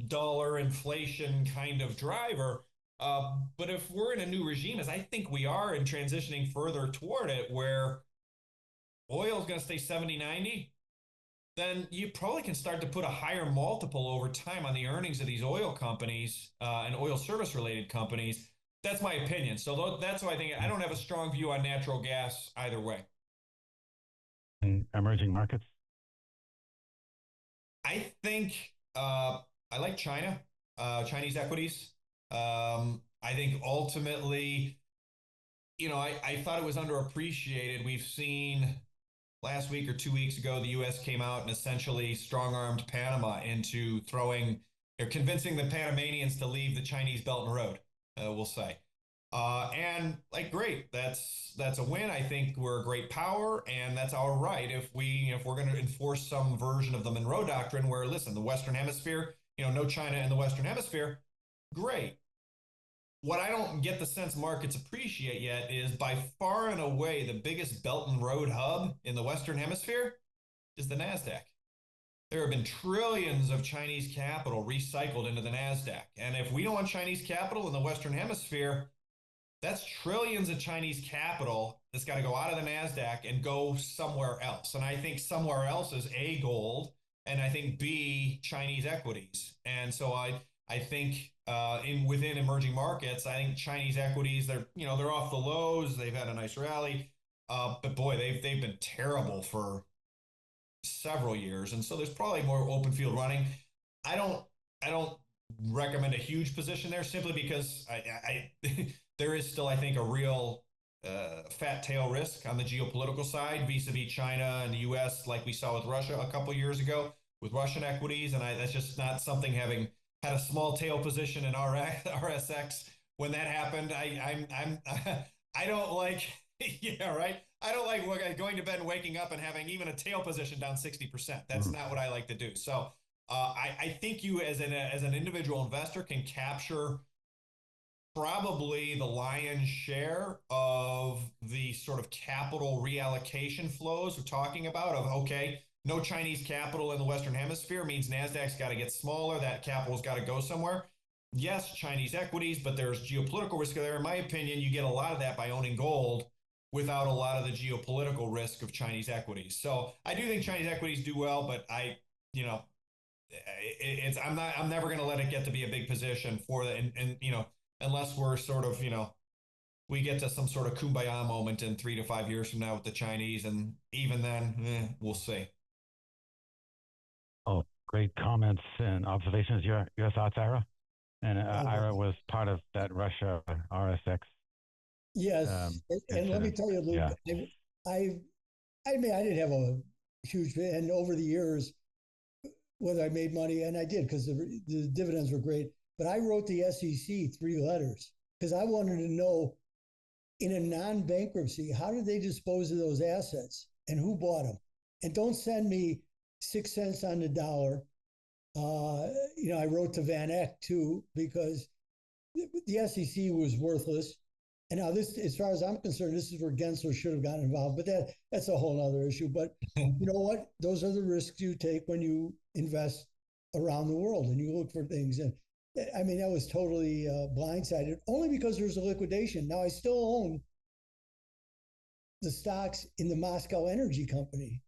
dollar inflation kind of driver. But if we're in a new regime, as I think we are, and transitioning further toward it, where oil is going to stay 70, 90, then you probably can start to put a higher multiple over time on the earnings of these oil companies and oil service related companies. That's my opinion. So that's why I think I don't have a strong view on natural gas either way. And emerging markets? I think I like China, Chinese equities. I think ultimately, I thought it was underappreciated. We've seen last week or 2 weeks ago, the U.S. came out and essentially strong-armed Panama into convincing the Panamanians to leave the Chinese Belt and Road, we'll say. And like, great, that's a win. I think we're a great power, and that's our right. If we're going to enforce some version of the Monroe Doctrine, where listen, the Western Hemisphere, no China in the Western Hemisphere, great. What I don't get the sense markets appreciate yet is by far and away the biggest Belt and Road hub in the Western Hemisphere is the NASDAQ. There have been trillions of Chinese capital recycled into the NASDAQ. And if we don't want Chinese capital in the Western Hemisphere, that's trillions of Chinese capital that's got to go out of the NASDAQ and go somewhere else. And I think somewhere else is A, gold, and I think B, Chinese equities. And so I think within emerging markets, I think Chinese equities, they're off the lows. They've had a nice rally. But boy, they've been terrible for several years. And so there's probably more open field running. I don't recommend a huge position there simply because I there is still, I think, a real fat tail risk on the geopolitical side vis-a-vis China and the U.S., like we saw with Russia a couple of years ago with Russian equities. And that's just not something, having had a small tail position in RSX when that happened. I don't like, yeah, right. I don't like going to bed and waking up and having even a tail position down 60%. That's not what I like to do. So I think you as an individual investor can capture probably the lion's share of the sort of capital reallocation flows we're talking about of, okay, no Chinese capital in the Western Hemisphere means NASDAQ's got to get smaller. That capital's got to go somewhere. Yes, Chinese equities, but there's geopolitical risk there. In my opinion, you get a lot of that by owning gold without a lot of the geopolitical risk of Chinese equities. So I do think Chinese equities do well, but I'm never going to let it get to be a big position for the, and unless we're sort of, we get to some sort of kumbaya moment in 3 to 5 years from now with the Chinese. And even then, we'll see. Oh, great comments and observations. Your thoughts, Ira? And Ira was part of that Russia RSX. Yes, and let me tell you, Luke, yeah. I mean, I didn't have a huge, and over the years, whether I made money, and I did because the dividends were great, but I wrote the SEC 3 letters because I wanted to know, in a non-bankruptcy, how did they dispose of those assets and who bought them? And don't send me 6 cents on the dollar. I wrote to Van Eck too, because the SEC was worthless. And now this, as far as I'm concerned, this is where Gensler should have gotten involved, but that's a whole other issue. But you know what? Those are the risks you take when you invest around the world and you look for things. And I mean, that was totally blindsided, only because there's a liquidation. Now I still own the stocks in the Moscow Energy Company,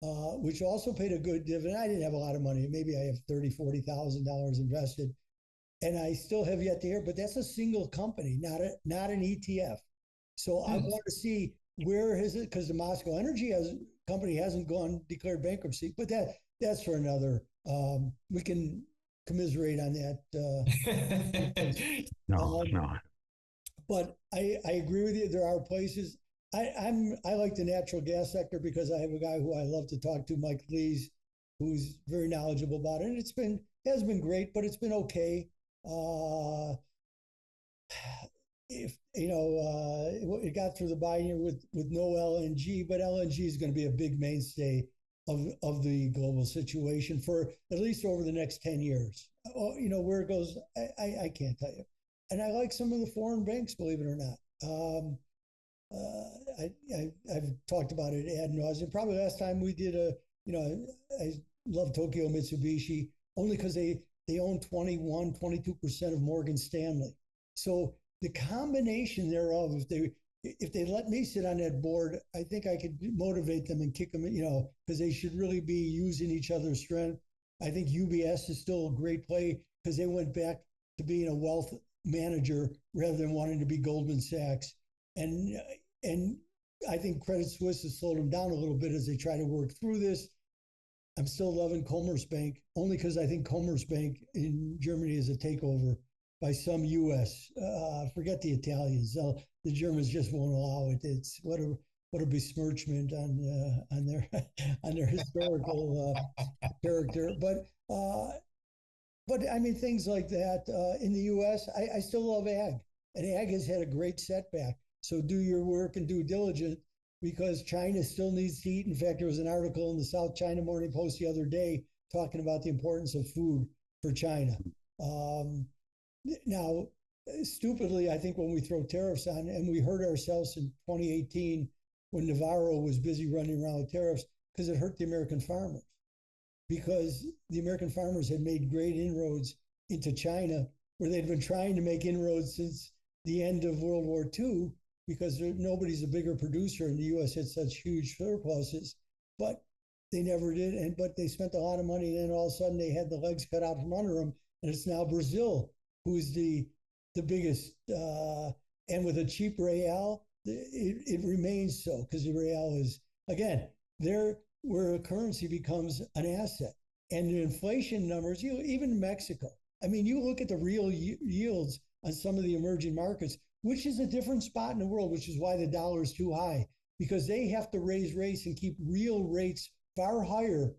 which also paid a good dividend. I didn't have a lot of money. Maybe I have $30,000, $40,000 invested. And I still have yet to hear, but that's a single company, not an ETF. So I want to see where is it, because the Moscow Energy Company hasn't declared bankruptcy, but that's for another. We can commiserate on that. No. But I agree with you. There are places. I like the natural gas sector because I have a guy who I love to talk to, Mike Lees, who's very knowledgeable about it. And it has been great, but it's been okay. It got through the Biden with no LNG, but LNG is going to be a big mainstay of the global situation for at least over the next 10 years. Where it goes, I can't tell you. And I like some of the foreign banks, believe it or not. I've talked about it ad nauseum. Probably last time we did I love Tokyo Mitsubishi only because they own 22% of Morgan Stanley. So the combination thereof, if they let me sit on that board, I think I could motivate them and kick them, because they should really be using each other's strength. I think UBS is still a great play because they went back to being a wealth manager rather than wanting to be Goldman Sachs. And I think Credit Suisse has slowed them down a little bit as they try to work through this. I'm still loving Commerzbank only because I think Commerzbank in Germany is a takeover by some U.S. Forget the Italians. The Germans just won't allow it. It's what a besmirchment on their historical character. But I mean, things like that in the U.S. I still love ag. And ag has had a great setback. So do your work and due diligence because China still needs to eat. In fact, there was an article in the South China Morning Post the other day talking about the importance of food for China. Now, stupidly, I think when we throw tariffs on, and we hurt ourselves in 2018 when Navarro was busy running around with tariffs, because it hurt the American farmers. Because the American farmers had made great inroads into China, where they'd been trying to make inroads since the end of World War II, because nobody's a bigger producer, and the U.S. had such huge surpluses, but they never did. But they spent a lot of money, and then all of a sudden they had the legs cut out from under them, and it's now Brazil who's the biggest. And with a cheap real, it remains so because the real is again there where a currency becomes an asset, and the inflation numbers. Even Mexico. I mean, you look at the real yields on some of the emerging markets, which is a different spot in the world, which is why the dollar is too high, because they have to raise rates and keep real rates far higher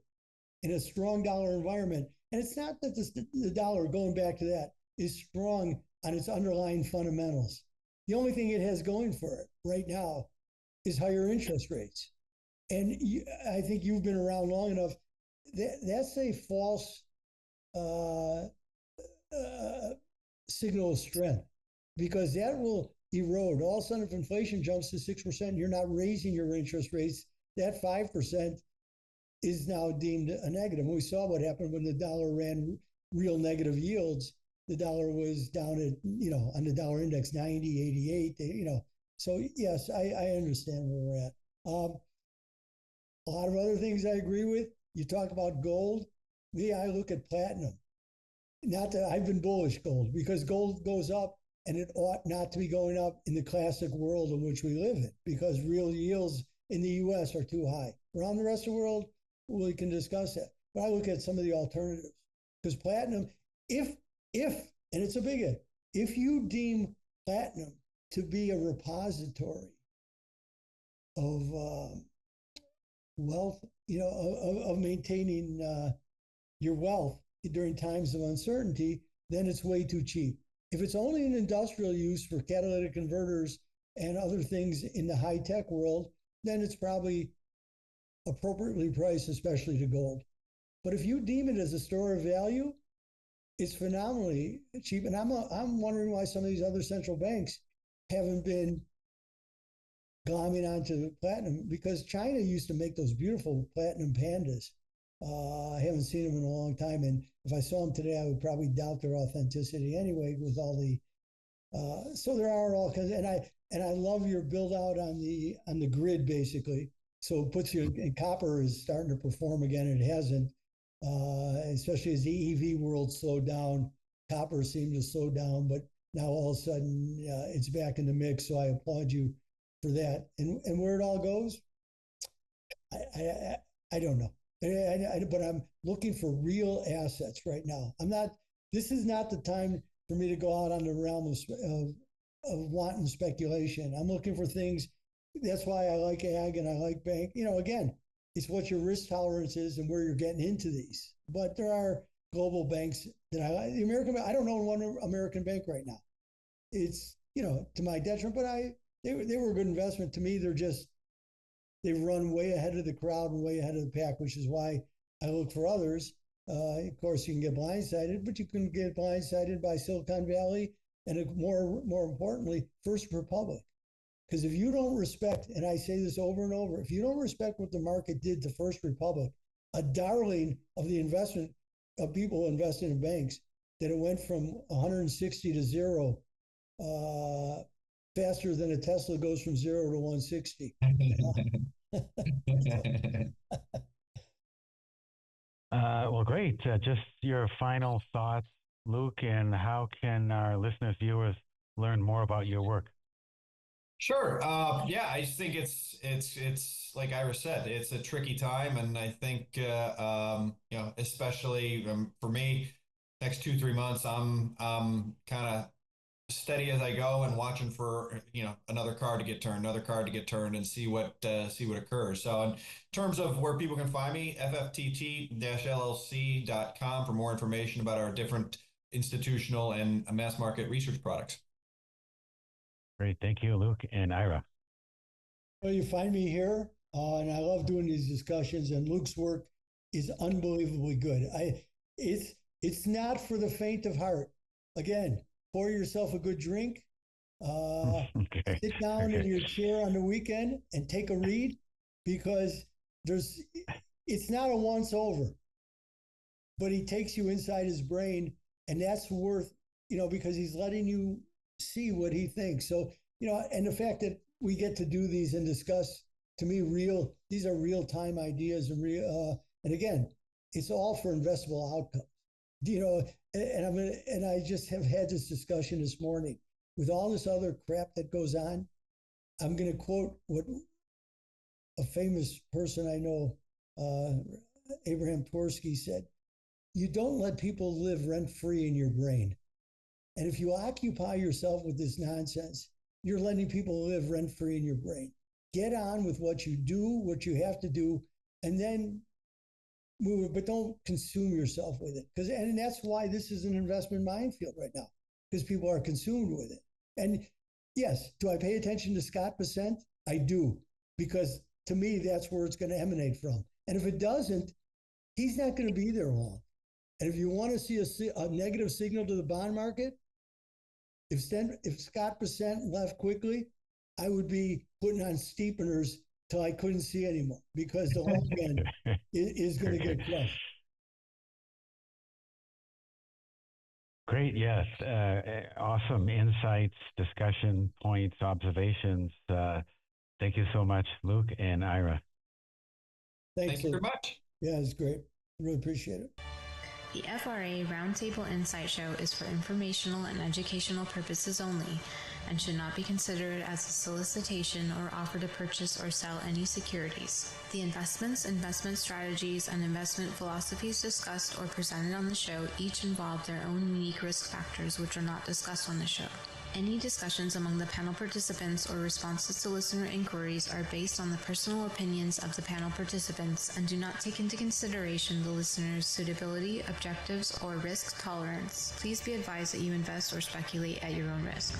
in a strong dollar environment. And it's not that the dollar, going back to that, is strong on its underlying fundamentals. The only thing it has going for it right now is higher interest rates. And I think you've been around long enough. That's a false signal of strength, because that will erode. All of a sudden, if inflation jumps to 6%, you're not raising your interest rates. That 5% is now deemed a negative. We saw what happened when the dollar ran real negative yields. The dollar was down at, on the dollar index, 90, 88, So yes, I understand where we're at. A lot of other things I agree with. You talk about gold. I look at platinum. Not that I've been bullish gold, because gold goes up and it ought not to be going up in the classic world in which we live in, because real yields in the US are too high. Around the rest of the world, we can discuss that. But I look at some of the alternatives, because platinum, if, and it's a big if you deem platinum to be a repository of wealth, of maintaining your wealth during times of uncertainty, then it's way too cheap. If it's only an industrial use for catalytic converters and other things in the high-tech world, then it's probably appropriately priced, especially to gold. But if you deem it as a store of value, it's phenomenally cheap. And I'm wondering why some of these other central banks haven't been glomming onto platinum, because China used to make those beautiful platinum pandas. I haven't seen them in a long time, and if I saw them today, I would probably doubt their authenticity anyway. With all the, so there are all kinds, and I love your build out on the grid basically. So it puts you, and copper is starting to perform again. It hasn't, especially as the EV world slowed down. Copper seemed to slow down, but now all of a sudden it's back in the mix. So I applaud you for that. And where it all goes, I don't know. But I'm looking for real assets right now. This is not the time for me to go out on the realm of wanton speculation. I'm looking for things. That's why I like ag and I like bank. Again, it's what your risk tolerance is and where you're getting into these. But there are global banks that I like. The American, I don't know one American bank right now. It's, to my detriment, but they were a good investment to me. They've run way ahead of the crowd and way ahead of the pack, which is why I look for others. Of course, you can get blindsided, but you can get blindsided by Silicon Valley and more importantly, First Republic. Because if you don't respect, and I say this over and over, if you don't respect what the market did to First Republic, a darling of the investment of people who invested in banks, that it went from 160 to zero faster than a Tesla goes from 0 to 160. Well, great. Just your final thoughts, Luke, and how can our listeners, viewers learn more about your work? Sure. Yeah, I just think it's like Ira said, it's a tricky time, and I think especially for me, next 2-3 months, I'm kind of steady as I go and watching for another card to get turned, and see what occurs. So in terms of where people can find me, fftt-llc.com for more information about our different institutional and mass market research products. Great. Thank you, Luke and Ira. Well, you find me here, and I love doing these discussions. And Luke's work is unbelievably good. It's not for the faint of heart. Again, pour yourself a good drink, Okay. sit down in your chair on the weekend and take a read, because it's not a once over, but he takes you inside his brain, and that's worth, because he's letting you see what he thinks. So, and the fact that we get to do these and discuss, to me, these are real time ideas, and again, it's all for investable outcomes. And I just have had this discussion this morning with all this other crap that goes on. I'm going to quote what a famous person I know, Abraham Tversky, said: "You don't let people live rent free in your brain. And if you occupy yourself with this nonsense, you're letting people live rent free in your brain. Get on with what you do, what you have to do, and then move it, but don't consume yourself with it." And that's why this is an investment minefield right now, because people are consumed with it. And yes, do I pay attention to Scott Bessent? I do, because to me, that's where it's going to emanate from. And if it doesn't, he's not going to be there long. And if you want to see a negative signal to the bond market, if Scott Bessent left quickly, I would be putting on steepeners till I couldn't see anymore, because the whole thing is going to get crushed. Great. Yes. Awesome insights, discussion points, observations. Thank you so much, Luke and Ira. Thanks, Thank you very much. Yeah, it's great. I really appreciate it. The FRA Roundtable Insight Show is for informational and educational purposes only and should not be considered as a solicitation or offer to purchase or sell any securities. The investments, investment strategies, and investment philosophies discussed or presented on the show each involve their own unique risk factors which are not discussed on the show. Any discussions among the panel participants or responses to listener inquiries are based on the personal opinions of the panel participants and do not take into consideration the listener's suitability, objectives, or risk tolerance. Please be advised that you invest or speculate at your own risk.